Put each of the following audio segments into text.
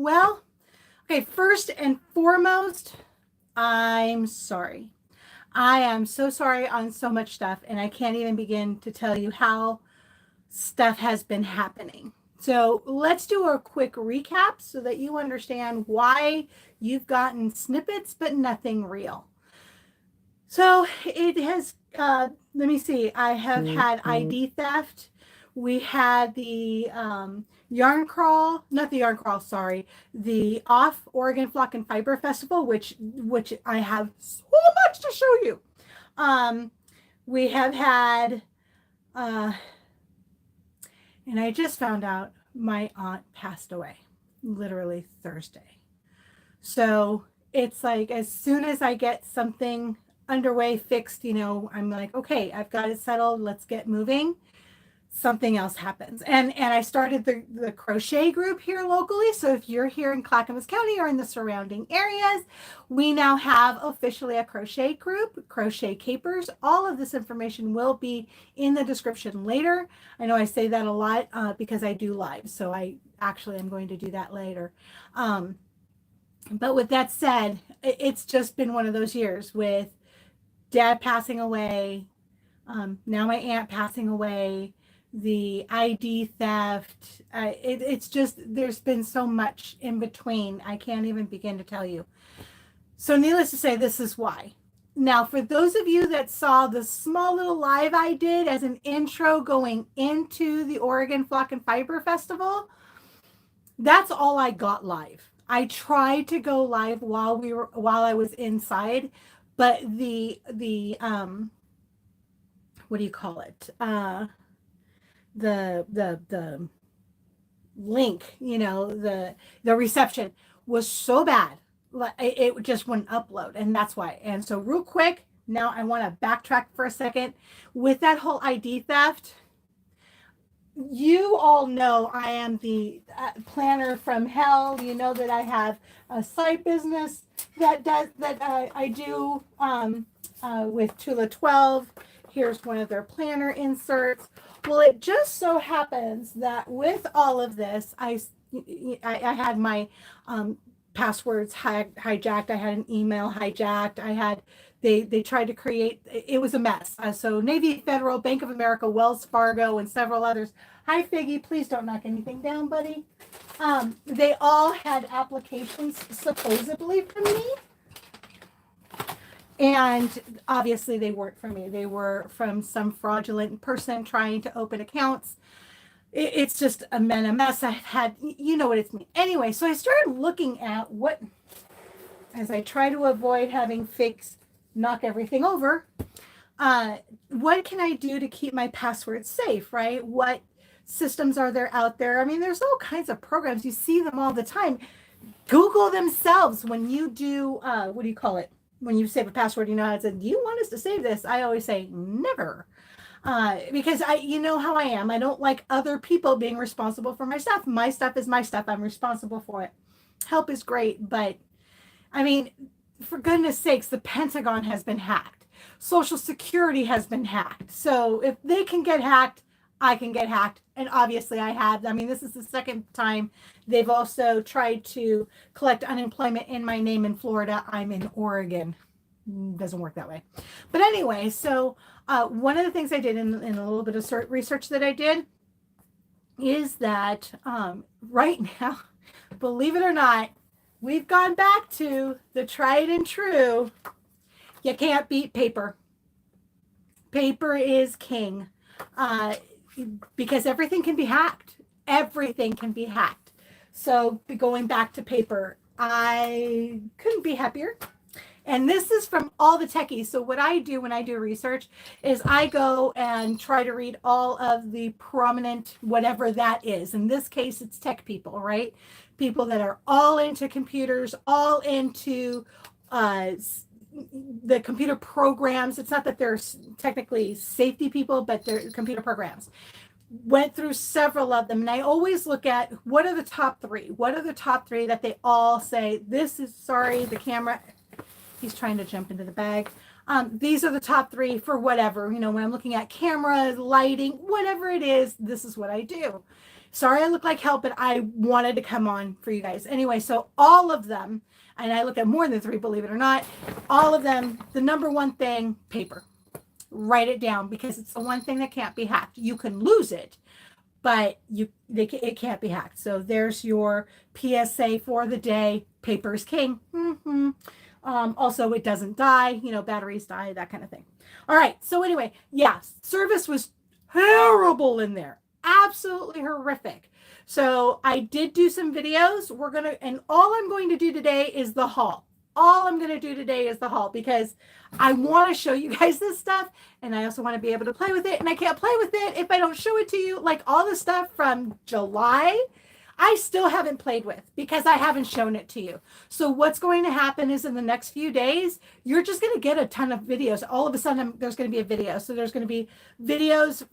Well, okay, first and foremost, I'm sorry. I am so sorry on so much stuff, and I can't even begin to tell you how stuff has been happening. So let's do a quick recap so that you understand why you've gotten snippets but nothing real. So it has, let me see, I have had ID theft. We had the yarn crawl, not the yarn crawl, sorry, the Off Oregon Flock and Fiber Festival, which I have so much to show you. We have had, and I just found out my aunt passed away, literally Thursday. So it's like, as soon as I get something underway, fixed, I'm like, okay, I've got it settled. Let's get moving. Something else happens. And I started the crochet group here locally. So if you're here in Clackamas County or in the surrounding areas, we now have officially a crochet group, Crochet Capers. All of this information will be in the description later. I know I say that a lot because I do live. So I actually am going to do that later. But with that said, it's just been one of those years with Dad passing away, now my aunt passing away, the ID theft. It's just, there's been so much in between. I can't even begin to tell you. So needless to say, this is why. Now, for those of you that saw the small little live I did as an intro going into the Oregon Flock and Fiber Festival, that's all I got live. I tried to go live while I was inside, but the what do you call it? The link, the reception was so bad, it just wouldn't upload, and that's why. And so real quick, now I want to backtrack for a second with that whole ID theft. You all know I am the planner from hell. You know that I have a side business that I do with Tula 12. Here's one of their planner inserts. Well, it just so happens that with all of this, I had my passwords hijacked. I had an email hijacked. I had they tried to create, it was a mess. So Navy Federal, Bank of America, Wells Fargo, and several others. Hi, Figgy. Please don't knock anything down, buddy. They all had applications supposedly from me. And obviously they weren't from me. They were from some fraudulent person trying to open accounts. It's just a mess. I've had, you know what it's mean. Anyway, so I started looking at as I try to avoid having fakes knock everything over, what can I do to keep my passwords safe, right? What systems are there out there? I mean, there's all kinds of programs. You see them all the time. Google themselves when you do, what do you call it? When you save a password, how to say, do you want us to save this? I always say never. Because you know how I am. I don't like other people being responsible for my stuff. My stuff is my stuff. I'm responsible for it. Help is great, but I mean, for goodness sakes, the Pentagon has been hacked. Social Security has been hacked. So if they can get hacked, I can get hacked. And obviously I have. I mean, this is the second time. They've also tried to collect unemployment in my name in Florida. I'm in Oregon. Doesn't work that way. But anyway, so one of the things I did in a little bit of research that I did is that right now, believe it or not, we've gone back to the tried and true. You can't beat paper. Paper is king. Because everything can be hacked. Everything can be hacked. So going back to paper, I couldn't be happier. And this is from all the techies. So what I do when I do research is I go and try to read all of the prominent, whatever that is. In this case, it's tech people, right? People that are all into computers, all into the computer programs. It's not that they're technically safety people, but they're computer programs. Went through several of them, and I always look at what are the top three? What are the top three that they all say, this is, sorry, the camera, he's trying to jump into the bag. These are the top three for whatever, when I'm looking at cameras, lighting, whatever it is, this is what I do. Sorry I look like hell, but I wanted to come on for you guys. Anyway, so all of them, and I looked at more than 3, believe it or not, all of them, the number one thing, paper. Write it down because it's the one thing that can't be hacked. You can lose it, but it can't be hacked. So there's your PSA for the day. Paper is king. Also, it doesn't die. Batteries die, that kind of thing. All right. So anyway, yes, service was terrible in there. Absolutely horrific. So I did do some videos. And all I'm going to do today is the haul. All I'm going to do today is the haul because I want to show you guys this stuff and I also want to be able to play with it. And I can't play with it if I don't show it to you. Like all the stuff from July, I still haven't played with because I haven't shown it to you. So what's going to happen is in the next few days, you're just going to get a ton of videos. All of a sudden, there's going to be a video. So there's going to be videos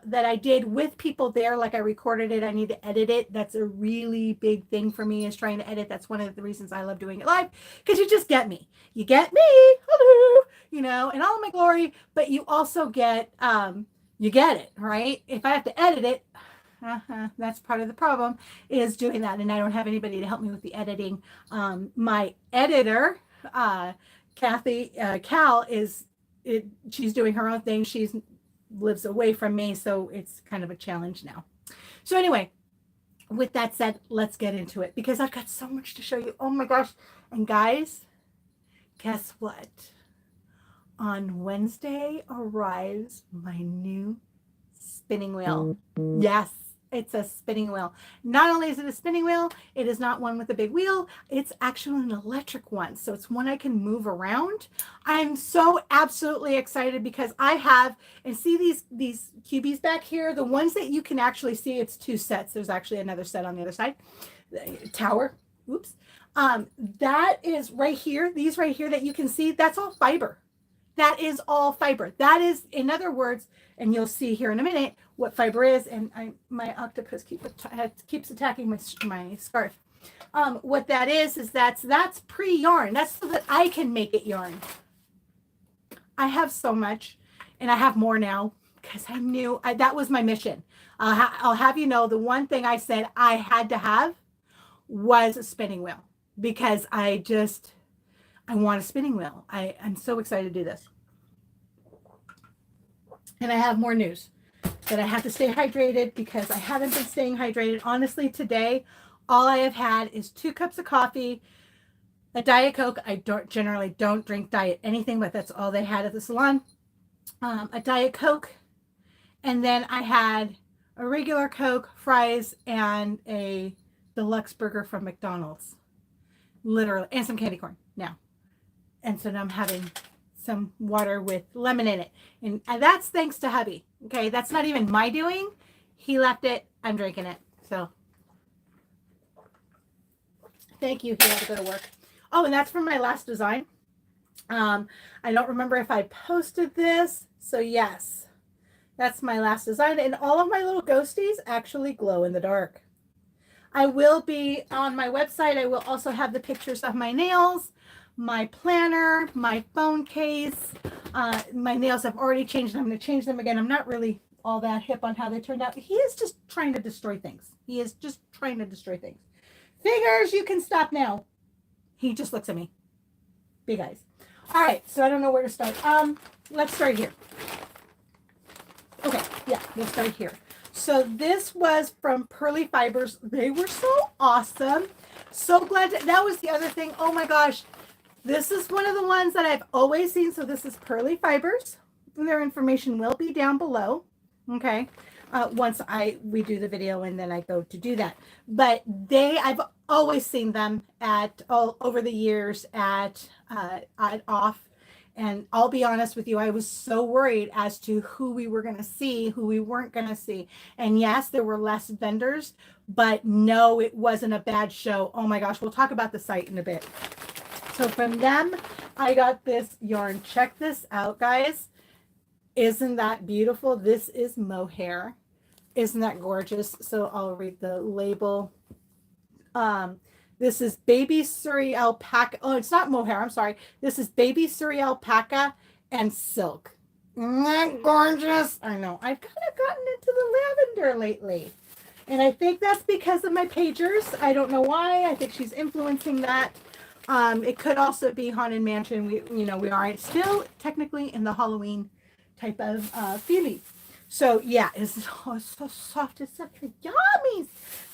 that I did with people there. Like I recorded it. I need to edit it. That's a really big thing for me is trying to edit. That's one of the reasons I love doing it live because you just get me. You get me, hello, in all of my glory, but you also get, you get it, right? If I have to edit it, that's part of the problem is doing that. And I don't have anybody to help me with the editing. My editor, Kathy, Cal she's doing her own thing. She's lives away from me. So it's kind of a challenge now. So anyway, with that said, let's get into it because I've got so much to show you. Oh my gosh. And guys, guess what? On Wednesday arrives my new spinning wheel. Yes, it's a spinning wheel. Not only is it a spinning wheel, it is not one with a big wheel. It's actually an electric one. So it's one I can move around. I'm so absolutely excited because I have, and see these cubies back here, the ones that you can actually see, it's 2 sets. There's actually another set on the other side. The tower. Oops. That is right here. These right here that you can see, that's all fiber. That is all fiber. That is, in other words, and you'll see here in a minute what fiber is. And my octopus keeps attacking my scarf. What that is that's pre-yarn. That's so that I can make it yarn. I have so much, and I have more now because I knew that was my mission. I'll have you know, the one thing I said I had to have was a spinning wheel because I want a spinning wheel. I'm so excited to do this. And I have more news that I have to stay hydrated because I haven't been staying hydrated. Honestly, today, all I have had is 2 cups of coffee, a Diet Coke. I generally don't drink diet anything, but that's all they had at the salon. A Diet Coke. And then I had a regular Coke, fries, and a deluxe burger from McDonald's. Literally. And some candy corn now. And so now I'm having some water with lemon in it. And that's thanks to hubby. Okay, that's not even my doing. He left it. I'm drinking it. So thank you. He had to go to work. Oh, and that's from my last design. I don't remember if I posted this. So yes, that's my last design. And all of my little ghosties actually glow in the dark. I will be on my website. I will also have the pictures of my nails, my planner, my phone case. My nails have already changed. I'm going to change them again. I'm not really all that hip on how they turned out. He is just trying to destroy things. He is just trying to destroy things. Figures, you can stop now. He just looks at me. Big eyes. All right, so I don't know where to start. Let's start here. Okay, yeah, we'll start here. So this was from Pearly Fibers. They were so awesome. So glad that was the other thing. Oh my gosh. This is one of the ones that I've always seen. So this is Pearly Fibers. Their information will be down below. Okay. Once we do the video and then I go to do that. But I've always seen them all over the years at OFFF. And I'll be honest with you, I was so worried as to who we were going to see, who we weren't going to see. And yes, there were less vendors, but no, it wasn't a bad show. Oh my gosh, we'll talk about the site in a bit. So from them, I got this yarn. Check this out, guys. Isn't that beautiful? This is mohair. Isn't that gorgeous? So I'll read the label. This is Baby Surrey Alpaca. Oh, it's not mohair. I'm sorry. This is Baby Surrey Alpaca and Silk. Isn't that gorgeous? I know. I've kind of gotten into the lavender lately. And I think that's because of my pagers. I don't know why. I think she's influencing that. It could also be Haunted Mansion. We are still technically in the Halloween type of feeling. So yeah, it's so soft. It's such a yummies.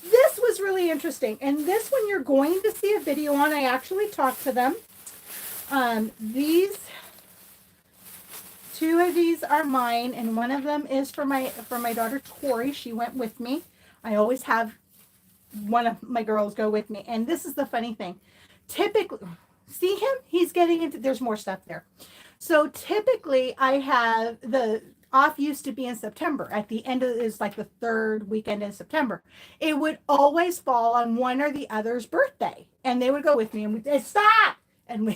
This was really interesting. And this one you're going to see a video on. I actually talked to them. These two of these are mine, and one of them is for my daughter Tori. She went with me. I always have one of my girls go with me. And this is the funny thing. Typically, see him? He's getting into, there's more stuff there. So typically I have the off used to be in September. At the end of it is like the third weekend in September. It would always fall on one or the other's birthday. And they would go with me and we'd say, stop! And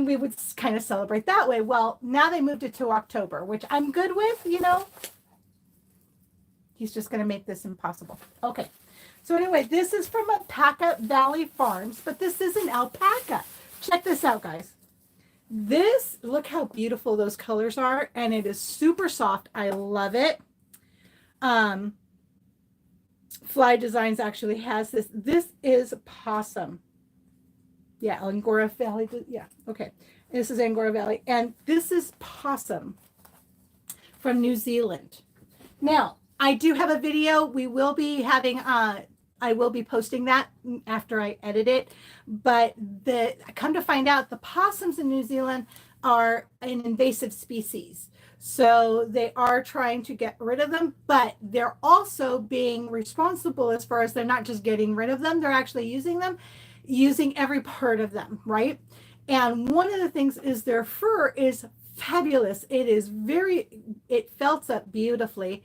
we would kind of celebrate that way. Well, now they moved it to October, which I'm good with, He's just going to make this impossible. Okay. So anyway, this is from Alpaca Valley Farms, but this is an alpaca. Check this out, guys. This, look how beautiful those colors are, and it is super soft. I love it. Fly Designs actually has this. This is Possum. Yeah, Angora Valley. Yeah, okay. This is Angora Valley, and this is Possum from New Zealand. Now, I do have a video. We will be having, I will be posting that after I edit it. But come to find out, the possums in New Zealand are an invasive species. So they are trying to get rid of them, but they're also being responsible as far as they're not just getting rid of them, they're actually using them, using every part of them, right? And one of the things is their fur is fabulous. It felts up beautifully.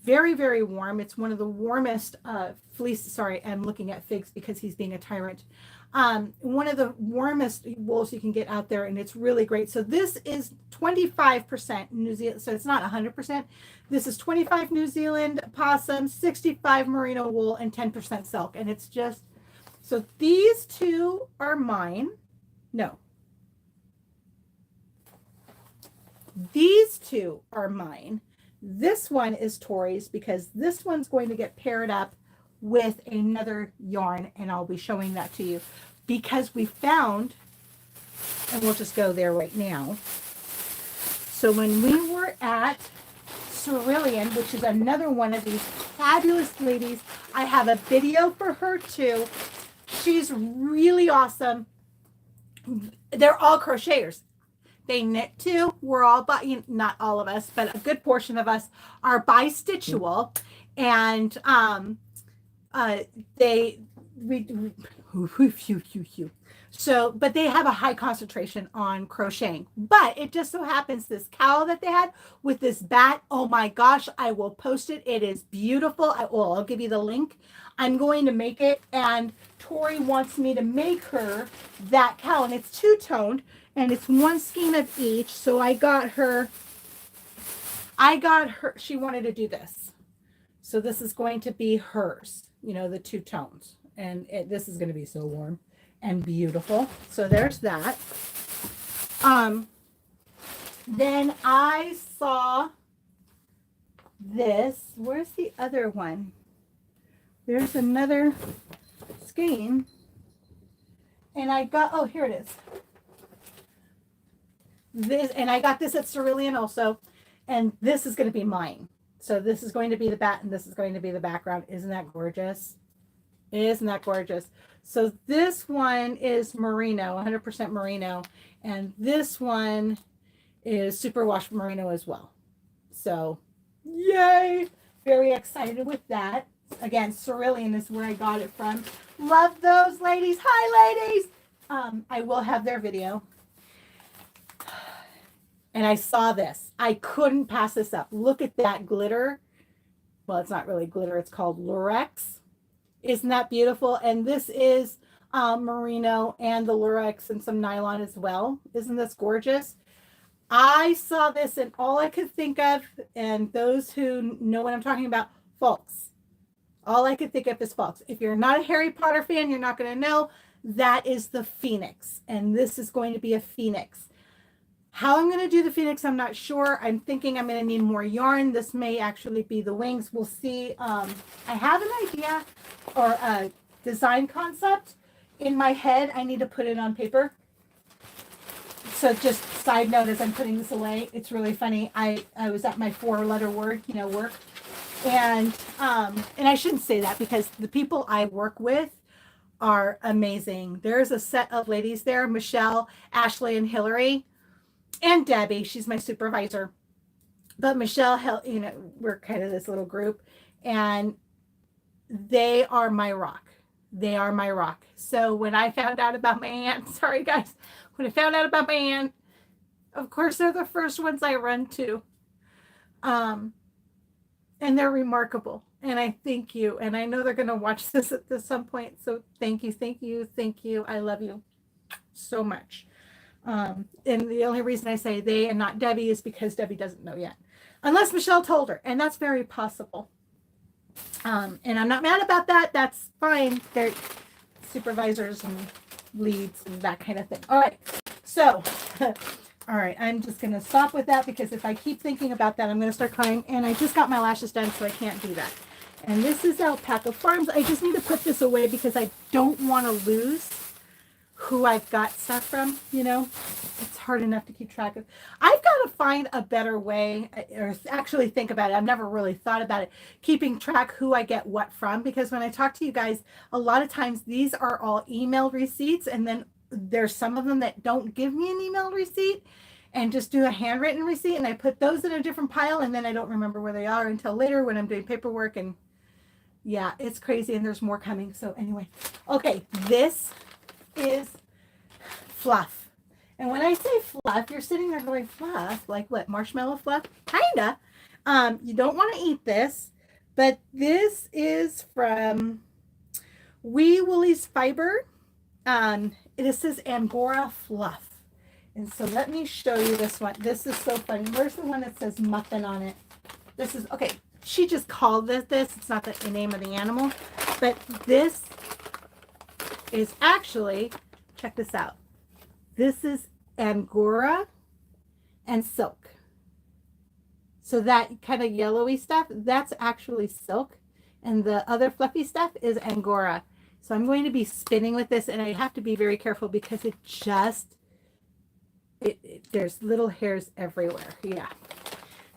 Very, very warm. It's one of the warmest fleece. Sorry, I'm looking at Figs because he's being a tyrant. One of the warmest wools you can get out there, and it's really great. So this is 25% New Zealand. So it's not 100%. This is 25 New Zealand possum, 65 merino wool, and 10% silk. And it's just, so these two are mine. No. These two are mine. This one is Tori's because this one's going to get paired up with another yarn, and I'll be showing that to you because we found, and we'll just go there right now. So when we were at Cerulean, which is another one of these fabulous ladies, I have a video for her too. She's really awesome. They're all crocheters. They knit too. We're all, not all of us, but a good portion of us are bi-stitchual, and but they have a high concentration on crocheting. But it just so happens this cowl that they had with this bat, oh my gosh, I will post it. It is beautiful. I'll give you the link. I'm going to make it, and Tori wants me to make her that cowl, and it's two-toned. And it's one skein of each. So I got her, she wanted to do this. So this is going to be hers, the two tones. And this is going to be so warm and beautiful. So there's that. Then I saw this. Where's the other one? There's another skein. And I got, oh, here it is. This, and I got this at Cerulean also, and this is going to be mine. So this is going to be the bat, and this is going to be the background. Isn't that gorgeous? Isn't that gorgeous? So this one is merino, 100% merino, and this one is superwash merino as well. So yay! Very excited with that. Again, Cerulean is where I got it from. Love those ladies. Hi, ladies. I will have their video. And I saw this. I couldn't pass this up. Look at that glitter. Well, it's not really glitter. It's called Lurex. Isn't that beautiful? And this is merino and the Lurex and some nylon as well. Isn't this gorgeous? I saw this and all I could think of, and those who know what I'm talking about, folks. All I could think of is folks. If you're not a Harry Potter fan, you're not going to know. That is the Phoenix. And this is going to be a Phoenix. How I'm going to do the Phoenix, I'm not sure. I'm thinking I'm going to need more yarn. This may actually be the wings. We'll see. I have an idea or a design concept in my head. I need to put it on paper. So just side note, as I'm putting this away, it's really funny. I was at my 4-letter word, work. And I shouldn't say that because the people I work with are amazing. There's a set of ladies there, Michelle, Ashely, and Hillary. And Debbie, she's my supervisor. But Michelle, we're kind of this little group. And they are my rock. They are my rock. So when I found out about my aunt, sorry guys, when I found out about my aunt, of course, they're the first ones I run to. And they're remarkable. And I thank you. And I know they're going to watch this at some point. So thank you, thank you, thank you. I love you so much. And the only reason I say they and not Debbie is because Debbie doesn't know yet. Unless Michelle told her. And that's very possible. And I'm not mad about that. That's fine. They're supervisors and leads and that kind of thing. All right. So, all right. I'm just going to stop with that because if I keep thinking about that, I'm going to start crying. And I just got my lashes done, so I can't do that. And this is Alpaca Farms. I just need to put this away because I don't want to lose who I've got stuff from, it's hard enough to keep track of. I've got to find a better way, or actually think about it. I've never really thought about it, keeping track who I get what from, because when I talk to you guys, a lot of times these are all email receipts, and then there's some of them that don't give me an email receipt and just do a handwritten receipt, and I put those in a different pile, and then I don't remember where they are until later when I'm doing paperwork, and yeah, it's crazy, and there's more coming. So anyway, okay, this is fluff. And when I say fluff, you're sitting there going, fluff? Like what? Marshmallow fluff? Kinda. You don't want to eat this, but this is from Wollies Fiber. It says Angora Fluff. And so let me show you this one. This is so funny. Where's the one that says muffin on it? This is, okay, she just called this. It's not the name of the animal, but this is actually, check this out. This is Angora and silk. So that kind of yellowy stuff, that's actually silk. And the other fluffy stuff is Angora. So I'm going to be spinning with this, and I have to be very careful because it just, there's little hairs everywhere. Yeah.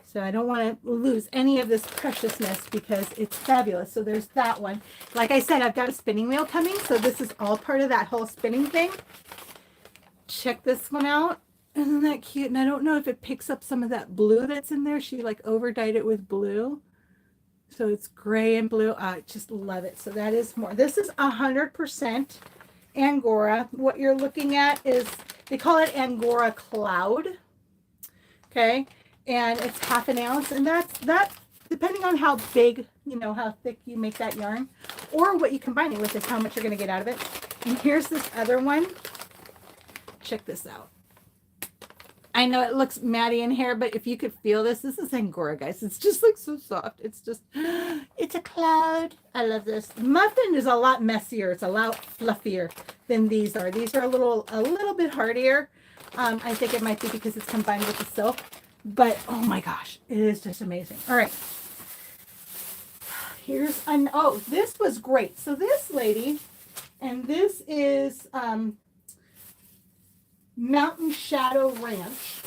So I don't want to lose any of this preciousness because it's fabulous. So there's that one. Like I said, I've got a spinning wheel coming. So this is all part of that whole spinning thing. Check this one out. Isn't that cute? And I don't know if it picks up some of that blue that's in there. She like over dyed it with blue. So it's gray and blue. I just love it. So that is more. This is 100% Angora. What you're looking at is, they call it Angora Cloud. Okay. And it's 1/2 ounce, and that's depending on how big, how thick you make that yarn, or what you combine it with is how much you're going to get out of it. And here's this other one. Check this out. I know it looks matty in here, but if you could feel this is Angora, guys. It's just like so soft. It's just, it's a cloud. I love this. Muffin is a lot messier. It's a lot fluffier than these are. These are a little bit hardier. I think it might be because it's combined with the silk. But, oh my gosh, it is just amazing. All right. Here's, oh, this was great. So this lady, and this is Mountain Shadow Ranch.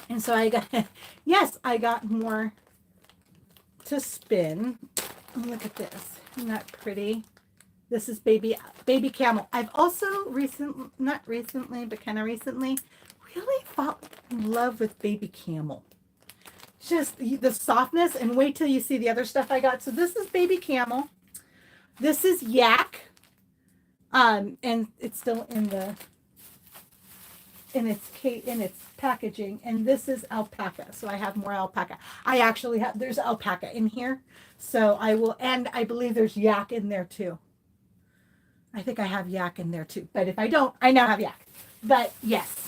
And so I got, yes, I got more to spin. Look at this. Isn't that pretty? This is Baby Camel. I've also not recently, but kind of recently, really fell in love with Baby Camel. Just the softness, and wait till you see the other stuff I got. So this is Baby Camel. This is Yak. And it's still in its packaging. And this is alpaca. So I have more alpaca. I actually have, there's alpaca in here. So I will, and I believe there's Yak in there too. I think I have Yak in there too. But if I don't, I now have Yak. But yes.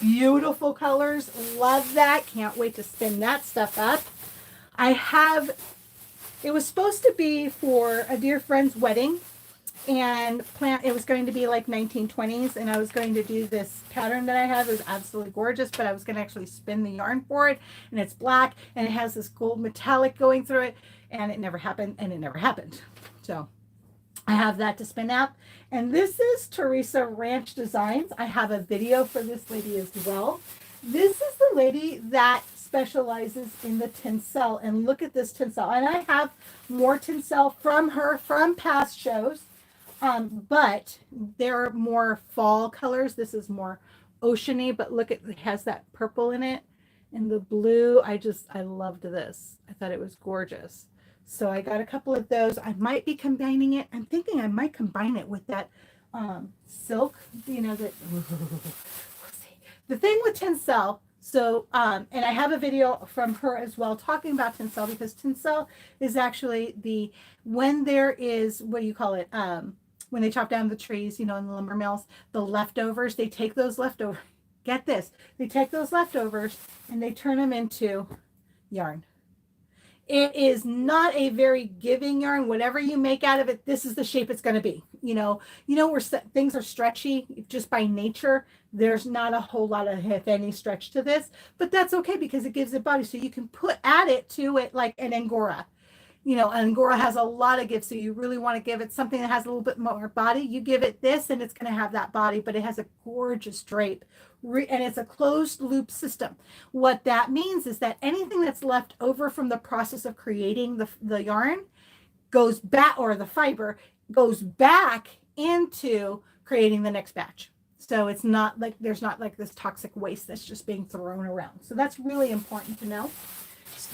Beautiful colors. Love that. Can't wait to spin that stuff up. It was supposed to be for a dear friend's wedding, and plant. It was going to be like 1920s, and I was going to do this pattern that I have. It was absolutely gorgeous, but I was going to actually spin the yarn for it, and it's black, and it has this gold metallic going through it, and it never happened, and it never happened. So I have that to spin out. And this is Teresa Ranch Designs. I have a video for this lady as well. This is the lady that specializes in the tinsel, and look at this tinsel. And I have more tinsel from her from past shows, but they're more fall colors. This is more oceany, but look at, it has that purple in it and the blue. I loved this. I thought it was gorgeous. So I got a couple of those. I might be combining it. I'm thinking I might combine it with that silk, you know, that we'll see. The thing with tinsel, so and I have a video from her as well talking about tinsel, because tinsel is actually when there is, what do you call it, when they chop down the trees, you know, in the lumber mills, the leftovers, they take those leftovers, get this, they take those leftovers and they turn them into yarn. It is not a very giving yarn. Whatever you make out of it, this is the shape it's going to be. You know where things are stretchy just by nature. There's not a whole lot of, if any, stretch to this, but that's okay because it gives it body. So you can add it to it like an Angora. You know, Angora has a lot of give, so you really want to give it something that has a little bit more body. You give it this, and it's going to have that body, but it has a gorgeous drape, and it's a closed loop system. What that means is that anything that's left over from the process of creating the yarn goes back, or the fiber goes back into creating the next batch. So it's not like, there's not like this toxic waste that's just being thrown around. So that's really important to know.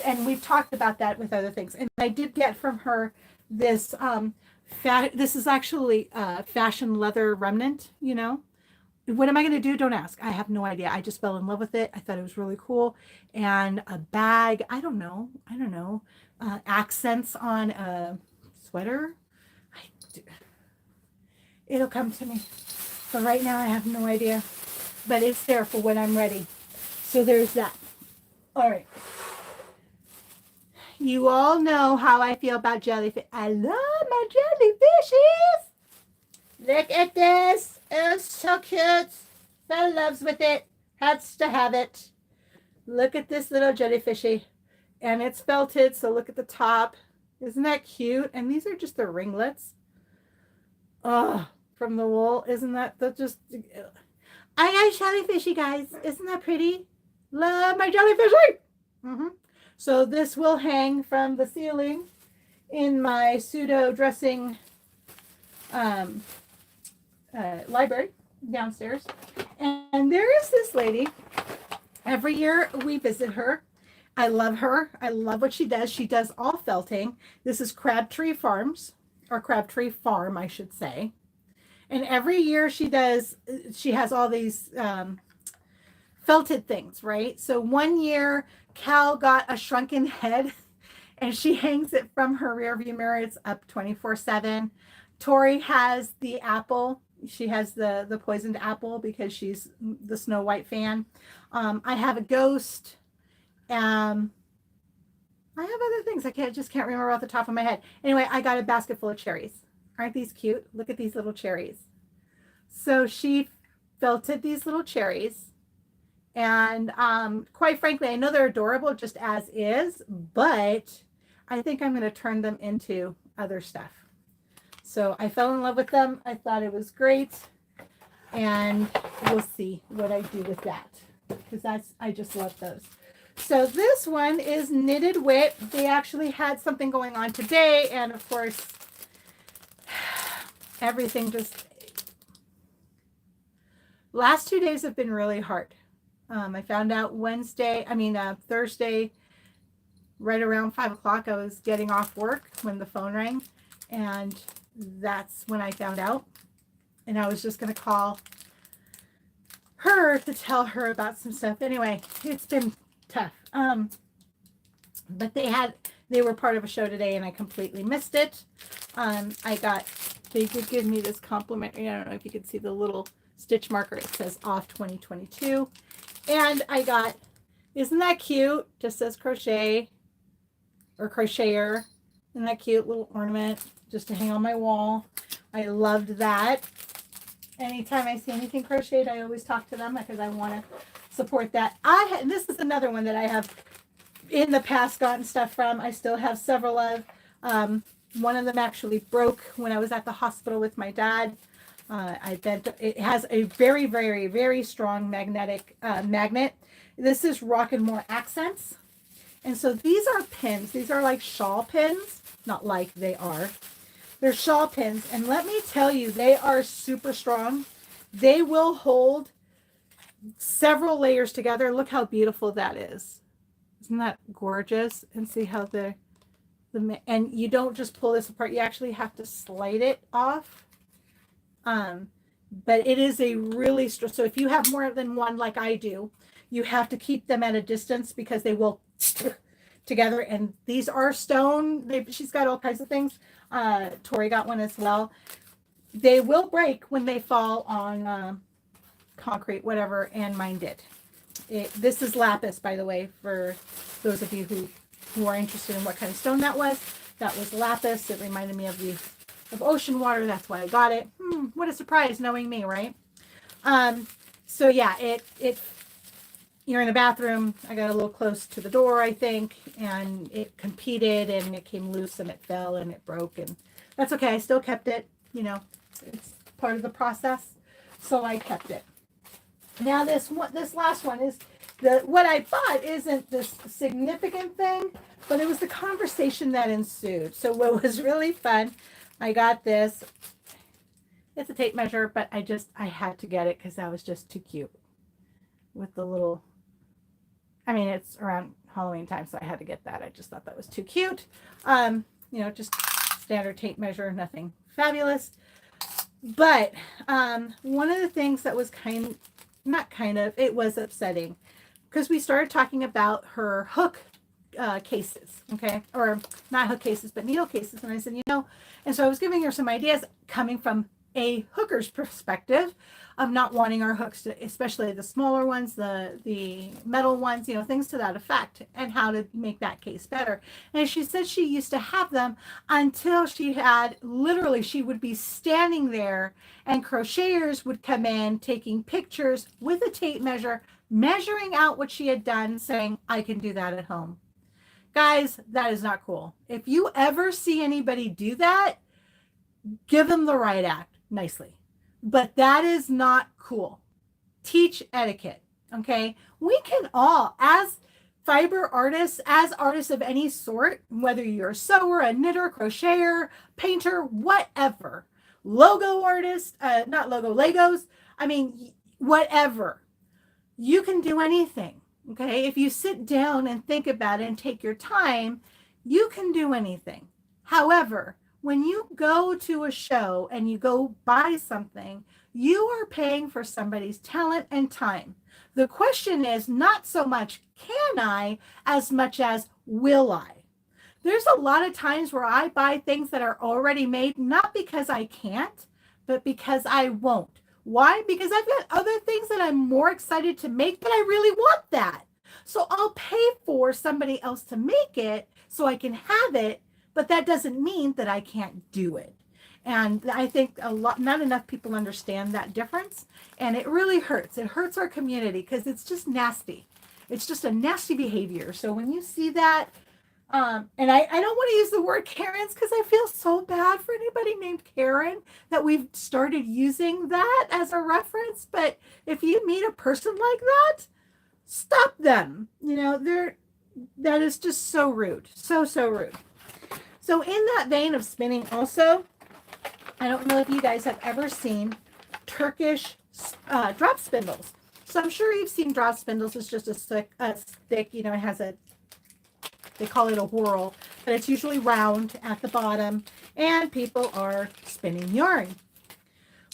And we've talked about that with other things. And I did get from her this, this is actually fashion leather remnant, you know. What am I going to do? Don't ask. I have no idea. I just fell in love with it. I thought it was really cool. And a bag, I don't know, accents on a sweater. It'll come to me. But right now I have no idea. But it's there for when I'm ready. So there's that. All right. You all know how I feel about jellyfish. I love my jellyfishes. Look at this. It's so cute. Fell in love with it. Has to have it. Look at this little jellyfishy. And it's felted, so look at the top. Isn't that cute? And these are just the ringlets. Oh, from the wool. Isn't that just... I got jellyfishy, guys. Isn't that pretty? Love my jellyfishy. Mm-hmm. So this will hang from the ceiling in my pseudo dressing library downstairs. And there is this lady. Every year we visit her. I love her. I love what she does. She does all felting. This is Crabtree Farms, or Crabtree Farm, I should say. And every year she has all these felted things, right? So one year Cal got a shrunken head and she hangs it from her rear view mirror. It's up 24/7. Tori has the apple. She has the poisoned apple because she's the Snow White fan. I have a ghost. I have other things. I just can't remember off the top of my head. Anyway, I got a basket full of cherries. Aren't these cute? Look at these little cherries. So she felted these little cherries. And quite frankly, I know they're adorable just as is, but I think I'm going to turn them into other stuff. So I fell in love with them. I thought it was great. And we'll see what I do with that, because I just love those. So this one is Knitted Wit. They actually had something going on today. And of course, everything just... Last 2 days have been really hard. I found out Thursday, right around 5 o'clock, I was getting off work when the phone rang. And that's when I found out. And I was just going to call her to tell her about some stuff. Anyway, it's been tough. But they were part of a show today and I completely missed it. They did give me this complimentary. I don't know if you can see the little stitch marker. It says off 2022. And I got, isn't that cute? Just says crochet or crocheter. Isn't that cute little ornament just to hang on my wall? I loved that. Anytime I see anything crocheted, I always talk to them because I want to support that. And this is another one that I have in the past gotten stuff from. I still have several of. One of them actually broke when I was at the hospital with my dad. It has a very, very, very strong magnetic magnet. This is Rock and More Accents. And so these are pins. These are like shawl pins. Not like, they are. They're shawl pins. And let me tell you, they are super strong. They will hold several layers together. Look how beautiful that is. Isn't that gorgeous? And see how and you don't just pull this apart. You actually have to slide it off. But it is a really strong. So if you have more than one like I do, you have to keep them at a distance because they will together. And these are stone. She's got all kinds of things. Tori got one as well. They will break when they fall on concrete, whatever, and mine did. This is Lapis, by the way, for those of you who are interested in what kind of stone that was. That was Lapis. It reminded me of ocean water. That's why I got it. What a surprise, knowing me, right? So yeah, you're in a bathroom. I got a little close to the door, I think, and it competed and it came loose and it fell and it broke, and that's okay. I still kept it. You know, it's part of the process, so I kept it. Now this last one is what I bought isn't this significant thing, but it was the conversation that ensued. So what was really fun, I got this. It's a tape measure, but I had to get it because that was just too cute. With the little, I mean, it's around Halloween time, so I had to get that. I just thought that was too cute. You know, just standard tape measure, nothing fabulous. But one of the things that was it was upsetting because we started talking about her hook cases, okay, or not hook cases, but needle cases. And I said, you know, and so I was giving her some ideas coming from a hooker's perspective of not wanting our hooks to, especially the smaller ones, the metal ones, you know, things to that effect, and how to make that case better. And she said she used to have them until she would be standing there and crocheters would come in taking pictures with a tape measure, measuring out what she had done, saying, I can do that at home. Guys, that is not cool. If you ever see anybody do that, give them the right act nicely. But that is not cool. Teach etiquette, okay? We can all, as fiber artists, as artists of any sort, whether you're a sewer, a knitter, crocheter, painter, whatever, logo artist, not logo, Legos, I mean, whatever. You can do anything, okay? If you sit down and think about it and take your time, you can do anything. However, when you go to a show and you go buy something, you are paying for somebody's talent and time. The question is not so much can I, as much as will I? There's a lot of times where I buy things that are already made, not because I can't, but because I won't. Why? Because I've got other things that I'm more excited to make, but I really want that. So I'll pay for somebody else to make it so I can have it, but that doesn't mean that I can't do it. And I think not enough people understand that difference. And it really hurts. It hurts our community because it's just nasty. It's just a nasty behavior. So when you see that, and I don't want to use the word Karens because I feel so bad for anybody named Karen that we've started using that as a reference. But if you meet a person like that, stop them. You know, that is just so rude. So rude. So in that vein of spinning also, I don't know if you guys have ever seen Turkish drop spindles. So I'm sure you've seen drop spindles. It's just a stick, you know, it has they call it a whorl, but it's usually round at the bottom, and people are spinning yarn.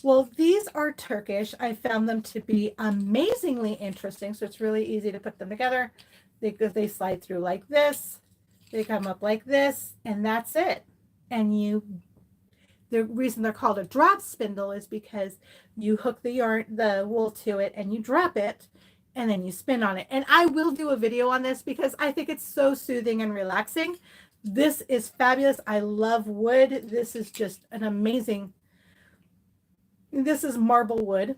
Well, these are Turkish. I found them to be amazingly interesting, so it's really easy to put them together. They slide through like this. They come up like this, and that's it. And the reason they're called a drop spindle is because you hook the wool to it, and you drop it, and then you spin on it. And I will do a video on this because I think it's so soothing and relaxing. This is fabulous. I love wood. This is just an amazing This is marble wood,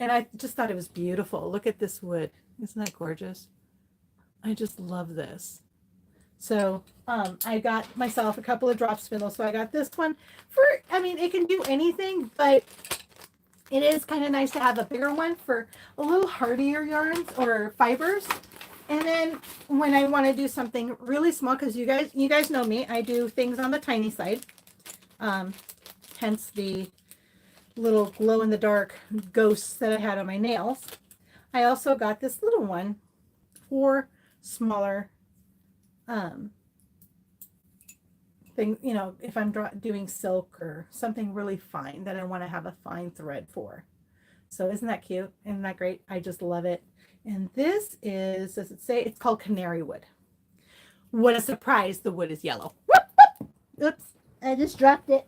and I just thought it was beautiful. Look at this wood. Isn't that gorgeous? I just love this. So I got myself a couple of drop spindles. So I got this one for, I mean, it can do anything, but it is kind of nice to have a bigger one for a little hardier yarns or fibers. And then when I want to do something really small, because you guys know me, I do things on the tiny side. Hence the little glow in the dark ghosts that I had on my nails. I also got this little one for smaller thing, you know, if I'm doing silk or something really fine that I want to have a fine thread for. So isn't that cute? Isn't that great? I just love it. And this is, does it say, it's called canary wood. What a surprise, the wood is yellow. Oops, I just dropped it.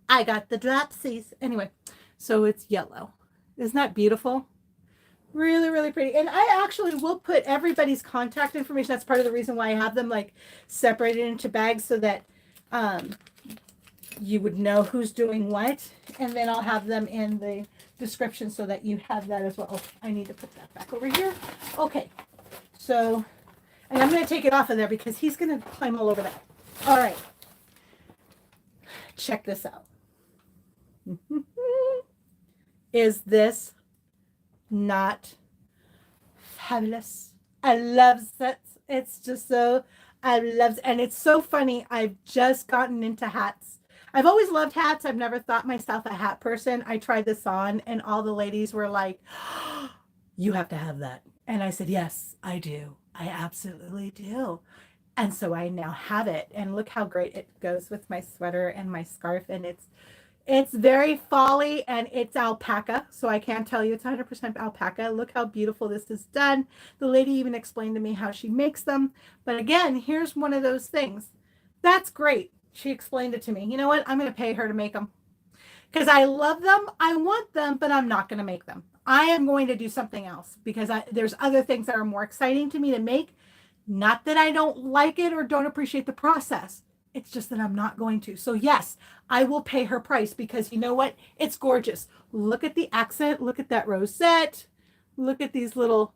I got the dropsies. Anyway, so it's yellow. Isn't that beautiful? Really, really pretty. And I actually will put everybody's contact information. That's part of the reason why I have them like separated into bags so that you would know who's doing what. And then I'll have them in the description so that you have that as well. Oh, I need to put that back over here. Okay. So, and I'm going to take it off of there because he's going to climb all over that. All right. Check this out. Is this not fabulous? I love it. It's just so, I love it. And it's so funny. I've just gotten into hats. I've always loved hats. I've never thought myself a hat person. I tried this on and all the ladies were like, oh, you have to have that. And I said, yes, I do. I absolutely do. And so I now have it. And look how great it goes with my sweater and my scarf. And it's very folly and it's alpaca. So I can tell you it's 100% alpaca. Look how beautiful this is done. The lady even explained to me how she makes them. But again, here's one of those things. That's great. She explained it to me. You know what? I'm going to pay her to make them because I love them. I want them, but I'm not going to make them. I am going to do something else because there's other things that are more exciting to me to make. Not that I don't like it or don't appreciate the process. It's just that I'm not going to. So yes, I will pay her price because you know what? It's gorgeous. Look at the accent. Look at that rosette. Look at these little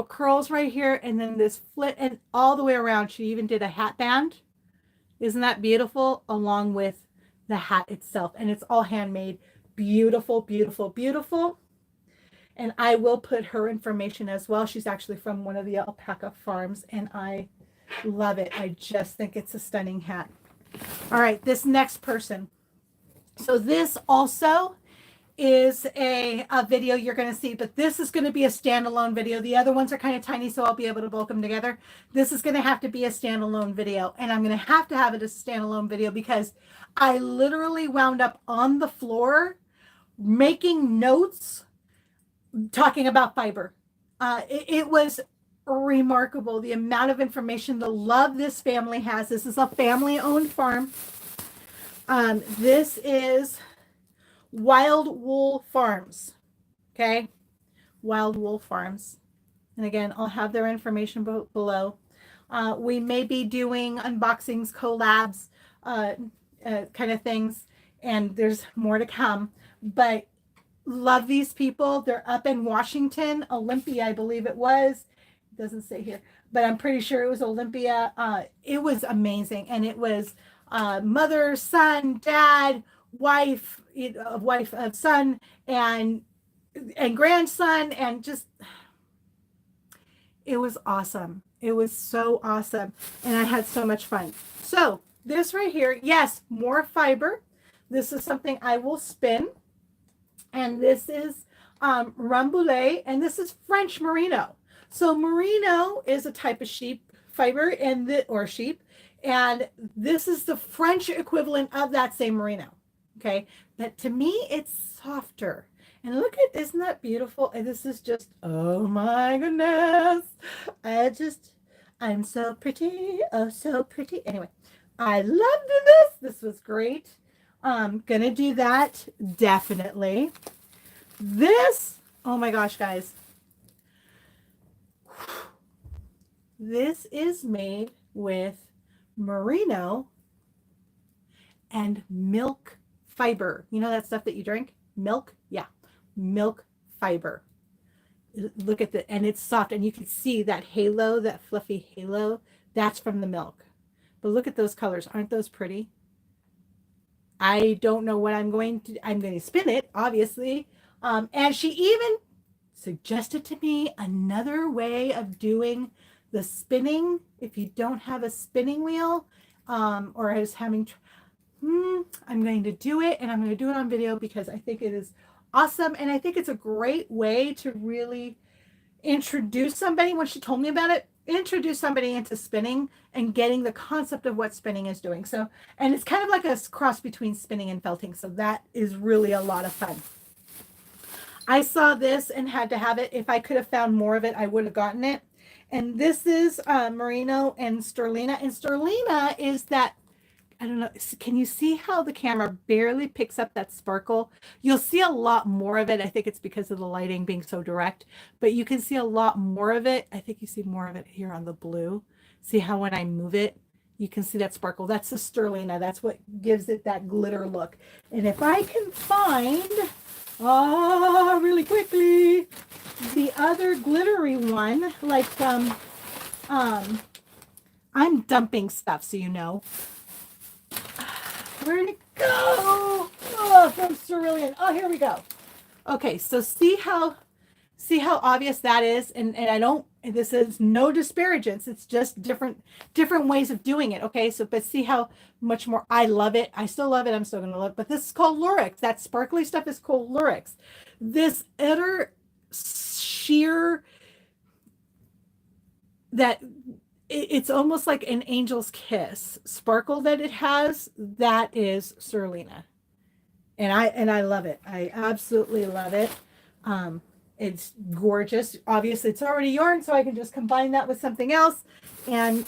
curls right here. And then this flit and all the way around. She even did a hat band. Isn't that beautiful? Along with the hat itself. And it's all handmade. Beautiful, beautiful, beautiful. And I will put her information as well. She's actually from one of the alpaca farms and I love it. I just think it's a stunning hat. All right, this next person. So this also is a video you're going to see, but this is going to be a standalone video. The other ones are kind of tiny, so I'll be able to bulk them together. This is going to have to be a standalone video, and I'm going to have it as a standalone video because I literally wound up on the floor making notes talking about fiber. It was remarkable the amount of information, the love this family has. This is a family-owned farm. This is Wild Wool Farms. Okay, Wild Wool Farms. And again, I'll have their information below. We may be doing unboxings, collabs, kind of things, and there's more to come. But love these people. They're up in Washington, Olympia, I believe it was. It doesn't say here, but I'm pretty sure it was Olympia. It was amazing. And it was mother, son, dad, wife, of son, and grandson, and just, it was awesome. It was so awesome. And I had so much fun. So this right here, yes, more fiber. This is something I will spin. And this is Ramboulet, and this is French Merino. So Merino is a type of sheep fiber, or sheep, and this is the French equivalent of that same Merino. Okay, but to me, it's softer. And look at, isn't that beautiful? And this is just, oh my goodness. I'm so pretty. Oh, so pretty. Anyway, I loved this. This was great. Gonna do that definitely. This, oh my gosh, guys, this is made with merino and milk fiber. You know that stuff that you drink? Milk? Yeah. Milk fiber. Look at the, and it's soft, and you can see that halo, that fluffy halo, that's from the milk. But look at those colors. Aren't those pretty? I don't know what I'm going to spin it, obviously. And she even suggested to me another way of doing the spinning. If you don't have a spinning wheel, or is having, I'm going to do it, and I'm going to do it on video because I think it is awesome. And I think it's a great way to really introduce somebody, when she told me about it, introduce somebody into spinning and getting the concept of what spinning is doing. So, and it's kind of like a cross between spinning and felting. So that is really a lot of fun. I saw this and had to have it. If I could have found more of it, I would have gotten it. And this is Merino and stelina. And stelina is that, I don't know, can you see how the camera barely picks up that sparkle? You'll see a lot more of it. I think it's because of the lighting being so direct, but you can see a lot more of it. I think you see more of it here on the blue. See how when I move it, you can see that sparkle. That's the stelina. That's what gives it that glitter look. And if I can find, really quickly, the other glittery one, like I'm dumping stuff, so you know. Where'd it go? Oh, from Cerulean. Oh, here we go. Okay, so see how obvious that is, and I don't. This is no disparagence. It's just different ways of doing it. Okay, so but see how much more I love it. I still love it. I'm still gonna love it. But this is called Lurex. That sparkly stuff is called Lurex. This utter sheer that. It's almost like an angel's kiss sparkle that it has. That is Cerulean, and I love it. I absolutely love it. It's gorgeous. Obviously, it's already yarn, so I can just combine that with something else and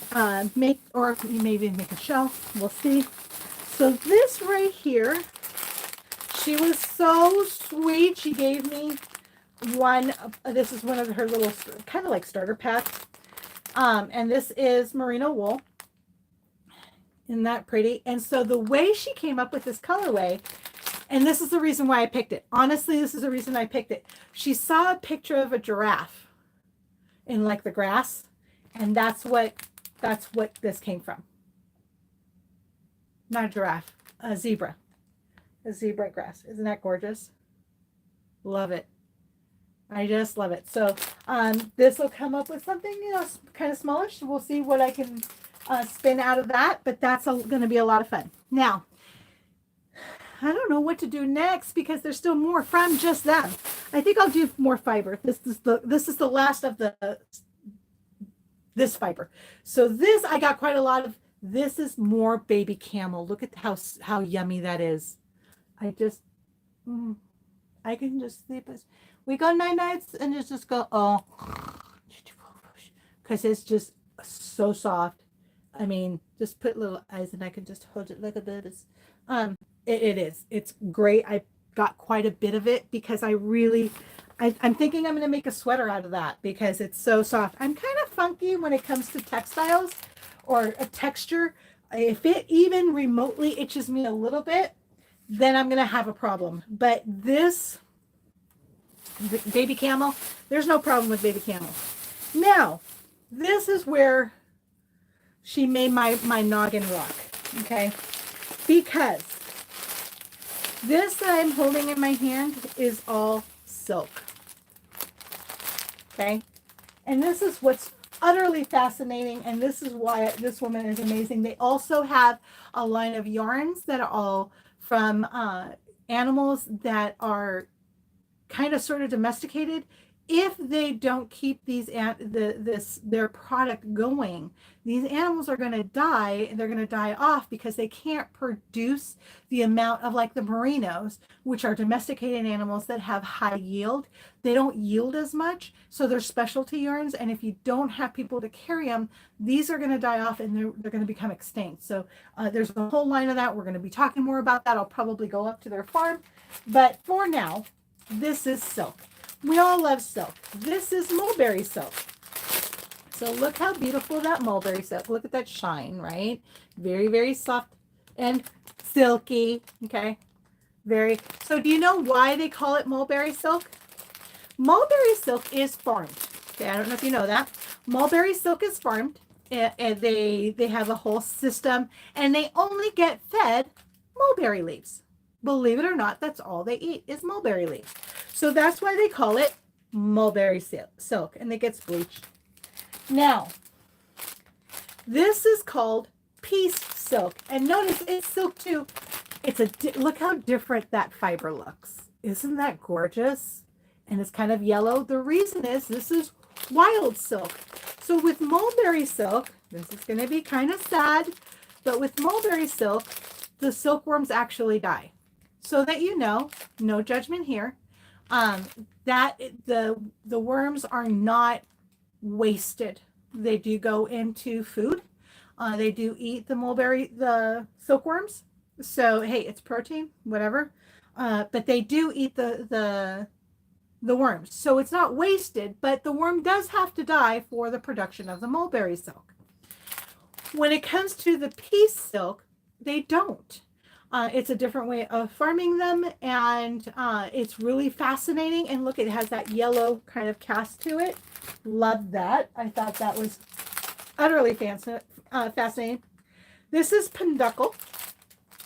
make, or maybe make a shell. We'll see. So this right here, she was so sweet. She gave me one. This is one of her little kind of like starter packs. And this is merino wool. Isn't that pretty? And so the way she came up with this colorway, and this is the reason why I picked it. Honestly, this is the reason I picked it. She saw a picture of a giraffe in like the grass, and that's what this came from. Not a giraffe, a zebra. A zebra grass. Isn't that gorgeous? Love it. I just love it. So this will come up with something, you know, kind of smallish. We'll see what I can spin out of that, but that's going to be a lot of fun. Now, I don't know what to do next because there's still more from just them. I think I'll do more fiber. This is the last of this fiber. So this, I got quite a lot of. This is more Baby Camel. Look at how yummy that is. I can just sleep as we go night nights and just go, oh, because it's just so soft. I mean, just put little eyes and I can just hold it like a baby. It is. It's great. I got quite a bit of it because I'm thinking I'm going to make a sweater out of that because it's so soft. I'm kind of funky when it comes to textiles or a texture. If it even remotely itches me a little bit, then I'm going to have a problem. But this Baby Camel, there's no problem with Baby Camel. Now, this is where she made my noggin rock, okay? Because this that I'm holding in my hand is all silk, okay? And this is what's utterly fascinating, and this is why this woman is amazing. They also have a line of yarns that are all from animals that are kind of sort of domesticated. If they don't keep their product going, these animals are going to die. They're going to die off because they can't produce the amount of, like the merinos, which are domesticated animals that have high yield. They don't yield as much, so they're specialty yarns. And if you don't have people to carry them, these are going to die off and they're going to become extinct. So there's a whole line of that. We're going to be talking more about that. I'll probably go up to their farm, but for now, this is silk. We all love silk. This is mulberry silk. So look how beautiful that mulberry silk. Look at that shine, right? Very, very soft and silky. Okay. So do you know why they call it mulberry silk? Mulberry silk is farmed. Okay, I don't know if you know that. Mulberry silk is farmed, and they have a whole system, and they only get fed mulberry leaves. Believe it or not, that's all they eat is mulberry leaves. So that's why they call it mulberry silk, and it gets bleached. Now, this is called piece silk, and notice it's silk too. Look how different that fiber looks. Isn't that gorgeous? And it's kind of yellow. The reason is this is wild silk. So with mulberry silk, this is going to be kind of sad, but with mulberry silk, the silkworms actually die. So that you know, no judgment here, that the worms are not wasted. They do go into food. They do eat the silkworms. So hey, it's protein, whatever. But they do eat the worms. So it's not wasted, but the worm does have to die for the production of the mulberry silk. When it comes to the piece silk, they don't. It's a different way of farming them, and it's really fascinating. And look, it has that yellow kind of cast to it. Love that. I thought that was utterly fascinating. This is penduckle,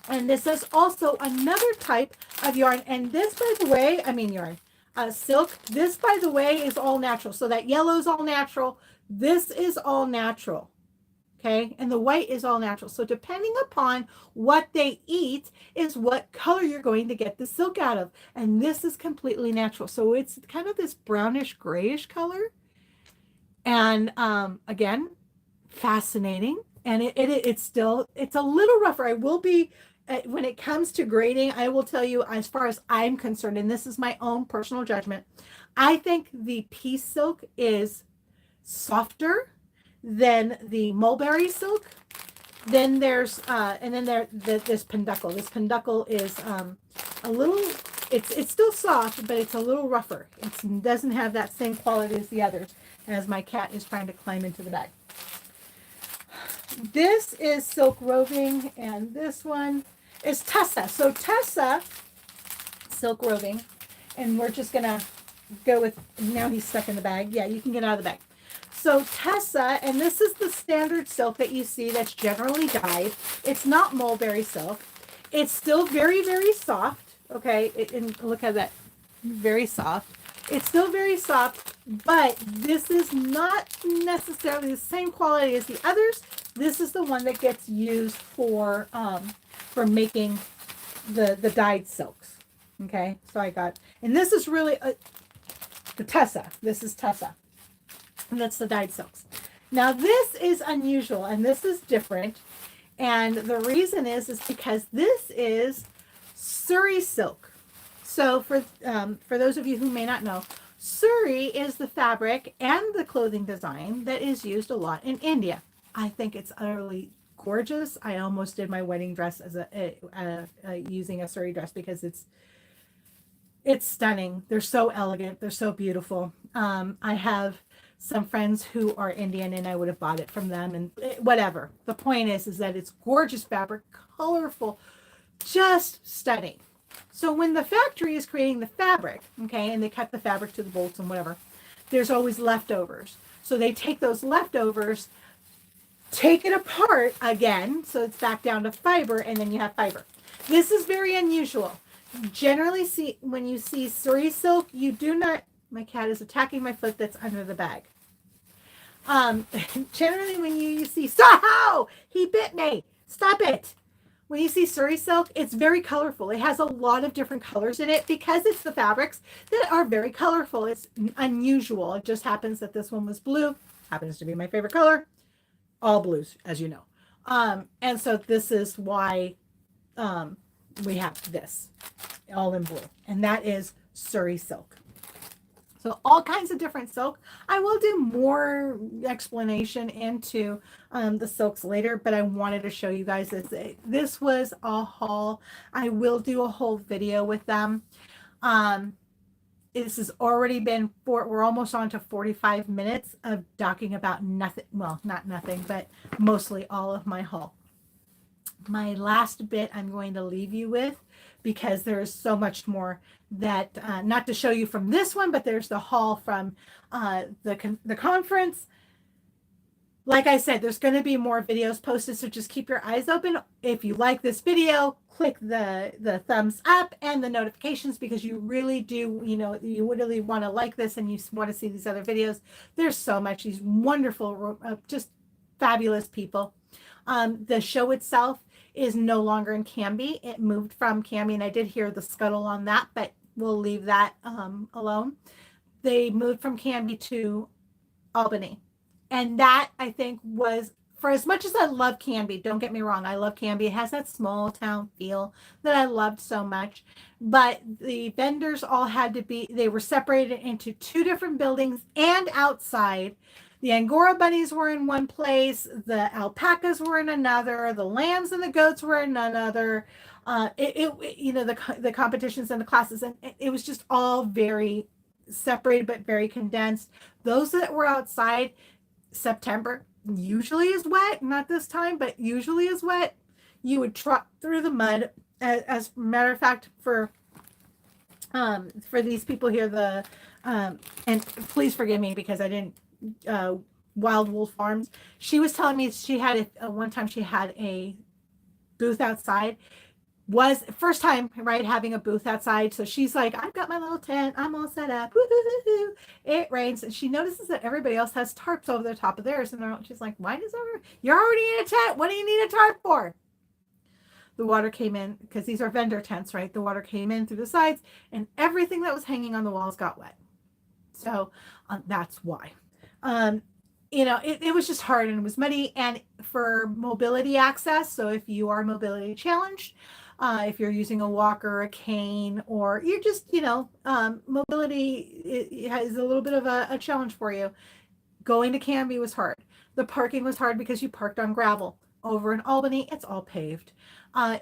and this is also another type of yarn. And this, by the way, silk. This, by the way, is all natural. So that yellow is all natural. This is all natural. Okay, and the white is all natural. So depending upon what they eat is what color you're going to get the silk out of. And this is completely natural. So it's kind of this brownish grayish color. And again, fascinating. And it's a little rougher. I will be, when it comes to grading, I will tell you, as far as I'm concerned, and this is my own personal judgment, I think the piece silk is softer than the mulberry silk. Then there's this penduckle. This penduckle is a little, it's still soft, but it's a little rougher. It doesn't have that same quality as the others, as my cat is trying to climb into the bag. This is silk roving, and this one is Tessa. So Tessa, silk roving, and we're just gonna go with, now he's stuck in the bag. Yeah, you can get out of the bag. So Tessa, and this is the standard silk that you see that's generally dyed. It's not mulberry silk. It's still very, very soft. Okay, and look at that, very soft. It's still very soft, but this is not necessarily the same quality as the others. This is the one that gets used for making the dyed silks. Okay, so and this is really the Tessa. This is Tessa. And that's the dyed silks. Now this is unusual and this is different. And the reason is because this is Surrey silk. So for those of you who may not know, Surrey is the fabric and the clothing design that is used a lot in India. I think it's utterly gorgeous. I almost did my wedding dress as using a Surrey dress because it's stunning. They're so elegant. They're so beautiful. I have some friends who are Indian and I would have bought it from them, and whatever. The point is that it's gorgeous fabric, colorful, just stunning. So when the factory is creating the fabric, okay, and they cut the fabric to the bolts and whatever, there's always leftovers. So they take those leftovers, take it apart again, so it's back down to fiber, and then you have fiber. This is very unusual. Generally, when you see Surrey silk, you do not, my cat is attacking my foot that's under the bag. Generally, when you see, so he bit me, stop it. When you see Surrey silk, it's very colorful. It has a lot of different colors in it because it's the fabrics that are very colorful. It's unusual. It just happens that this one was blue, happens to be my favorite color. All blues, as you know. And so this is why we have this all in blue, and that is Surrey silk. So all kinds of different silk. I will do more explanation into the silks later, but I wanted to show you guys this. This was a haul. I will do a whole video with them. This has already been, we're almost on to 45 minutes of talking about nothing. Well, not nothing, but mostly all of my haul. My last bit I'm going to leave you with, because there's so much more that, not to show you from this one, but there's the haul from the conference. Like I said, there's going to be more videos posted, so just keep your eyes open. If you like this video, click the thumbs up and the notifications, because you really do, you really want to like this and you want to see these other videos. There's so much, these wonderful, just fabulous people. The show itself is no longer in Canby. It moved from Canby, and I did hear the scuttle on that, but we'll leave that alone. They moved from Canby to Albany. And that, I think, was, for as much as I love Canby, don't get me wrong, I love Canby. It has that small town feel that I loved so much. But the vendors all had to be, they were separated into 2 different buildings and outside. The Angora bunnies were in one place, the alpacas were in another, the lambs and the goats were in another. The competitions and the classes, and it was just all very separated but very condensed. Those that were outside, September usually is wet, not this time, but usually is wet. You would trot through the mud. As a matter of fact, for these people here, and please forgive me because I didn't, Wild Wolf Farms, she was telling me she had one time she had a booth outside. Was first time, right, having a booth outside. So she's like, I've got my little tent, I'm all set up. Woo-hoo-hoo-hoo. It rains, and she notices that everybody else has tarps over the top of theirs, and she's like, why does you're already in a tent, what do you need a tarp for? The water came in, because these are vendor tents, right? The water came in through the sides, and everything that was hanging on the walls got wet. So that's why. It was just hard, and it was muddy, and for mobility access, so if you are mobility challenged, if you're using a walker, a cane, or you're just, mobility is a little bit of a challenge for you. Going to Canby was hard. The parking was hard because you parked on gravel. Over in Albany, it's all paved.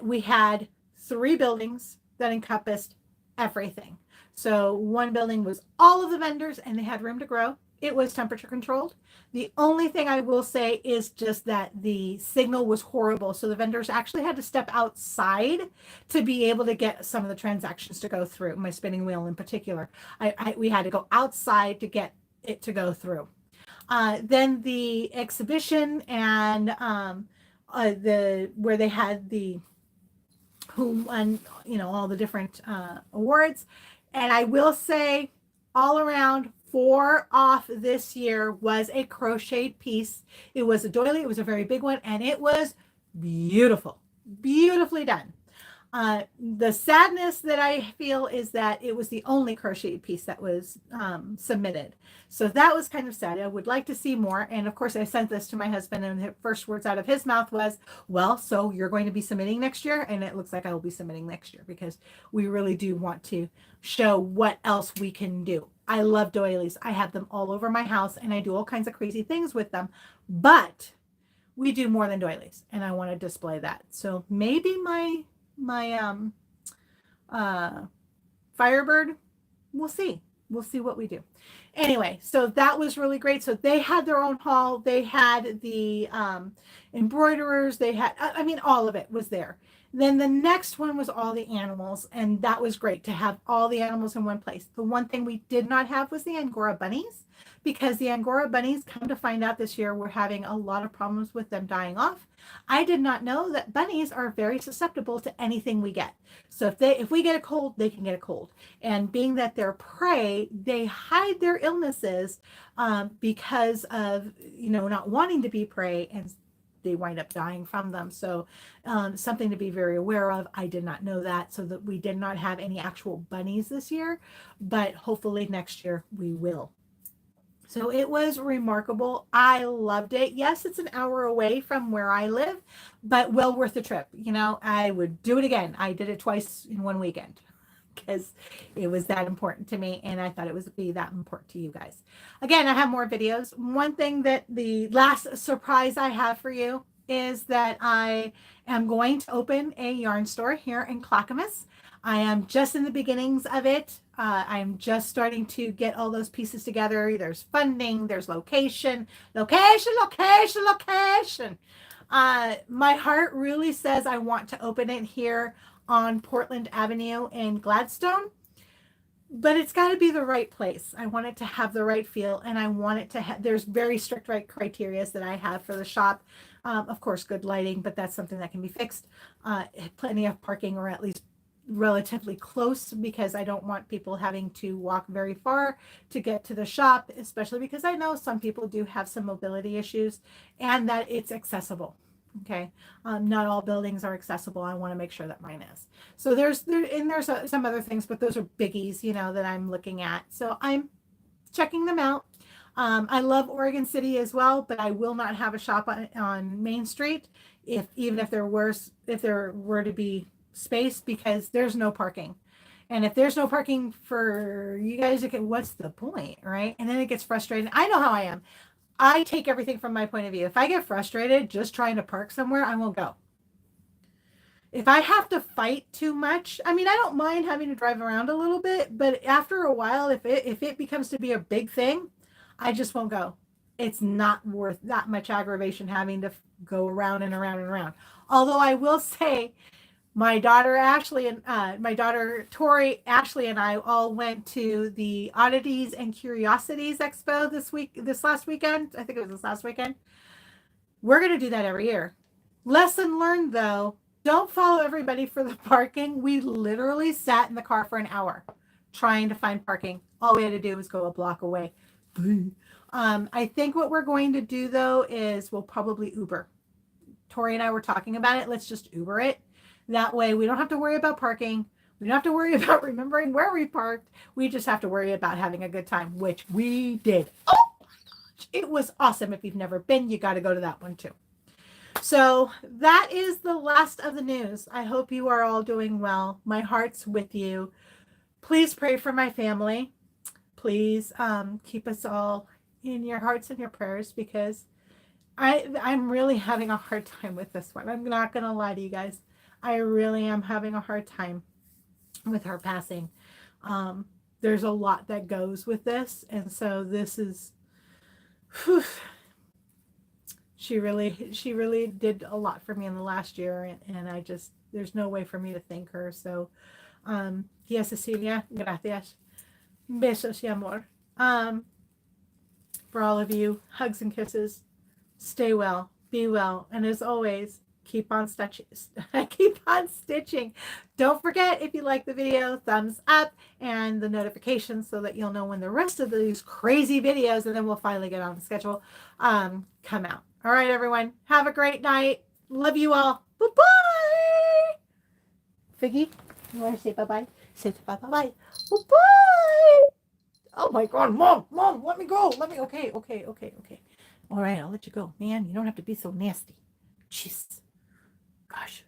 We had 3 buildings that encompassed everything. So one building was all of the vendors, and they had room to grow. It was temperature controlled. The only thing I will say is just that the signal was horrible. So the vendors actually had to step outside to be able to get some of the transactions to go through. My spinning wheel in particular, we had to go outside to get it to go through. Then the exhibition and where they had who won, all the different awards. And I will say, all around, 4 off this year was a crocheted piece. It was a doily. It was a very big one, and it was beautiful, beautifully done. The sadness that I feel is that it was the only crocheted piece that was submitted. So that was kind of sad. I would like to see more. And of course, I sent this to my husband, and the first words out of his mouth was, well, so you're going to be submitting next year? And it looks like I will be submitting next year, because we really do want to show what else we can do. I love doilies. I have them all over my house, and I do all kinds of crazy things with them. But we do more than doilies, and I want to display that. So maybe my Firebird, we'll see what we do. Anyway, so that was really great. So they had their own haul. They had the embroiderers. They had, all of it was there. Then the next one was all the animals, and that was great to have all the animals in one place. The one thing we did not have was the Angora bunnies, because the Angora bunnies, come to find out this year, we're having a lot of problems with them dying off. I did not know that bunnies are very susceptible to anything we get. So if we get a cold, they can get a cold. And being that they're prey, they hide their illnesses because of, not wanting to be prey, and they wind up dying from them. So something to be very aware of. I did not know that, so that we did not have any actual bunnies this year, but hopefully next year we will. So it was remarkable. I loved it. Yes, it's an hour away from where I live, but well worth the trip. I would do it again. I did it twice in one weekend because it was that important to me, and I thought it would be that important to you guys. Again, I have more videos. One thing that the last surprise I have for you is that I am going to open a yarn store here in Clackamas. I am just in the beginnings of it. I'm just starting to get all those pieces together. There's funding, there's location. My heart really says I want to open it here on Portland Avenue in Gladstone, but it's got to be the right place. I want it to have the right feel, and I want it to have, there's very strict right criteria that I have for the shop. Of course, good lighting, but that's something that can be fixed. Plenty of parking, or at least relatively close, because I don't want people having to walk very far to get to the shop, especially because I know some people do have some mobility issues, and that it's accessible. Okay. Not all buildings are accessible. I want to make sure that mine is. So there's some other things, but those are biggies, that I'm looking at. So I'm checking them out. I love Oregon City as well, but I will not have a shop on Main Street even if there were to be space, because there's no parking. And if there's no parking for you guys, what's the point, right? And then it gets frustrating. I know how I am. I take everything from my point of view. If I get frustrated just trying to park somewhere, I won't go. If I have to fight too much, I don't mind having to drive around a little bit, but after a while, if it becomes to be a big thing, I just won't go. It's not worth that much aggravation having to go around and around and around. Although I will say, my daughter Ashely and my daughter Tori, Ashely, and I all went to the Oddities and Curiosities Expo this last weekend. I think it was this last weekend. We're going to do that every year. Lesson learned, though, don't follow everybody for the parking. We literally sat in the car for an hour trying to find parking. All we had to do was go a block away. I think what we're going to do, though, is we'll probably Uber. Tori and I were talking about it. Let's just Uber it. That way we don't have to worry about parking. We don't have to worry about remembering where we parked. We just have to worry about having a good time, which we did. Oh my gosh, it was awesome. If you've never been, you got to go to that one too. So that is the last of the news. I hope you are all doing well. My heart's with you. Please pray for my family. Please keep us all in your hearts and your prayers, because I'm really having a hard time with this one. I'm not going to lie to you guys. I really am having a hard time with her passing. There's a lot that goes with this. And so this is, whew, she really did a lot for me in the last year. And there's no way for me to thank her. So, tía Cecilia, gracias. Besos y amor. For all of you, hugs and kisses. Stay well, be well. And as always, keep on stitching. Don't forget, if you like the video, thumbs up and the notifications so that you'll know when the rest of these crazy videos, and then we'll finally get on the schedule, come out. All right, everyone. Have a great night. Love you all. Bye-bye. Figgy, you want to say bye-bye? Say bye-bye. Bye-bye. Oh, my God. Mom, let me go. Okay. All right, I'll let you go. Man, you don't have to be so nasty. Jeez. Gosh.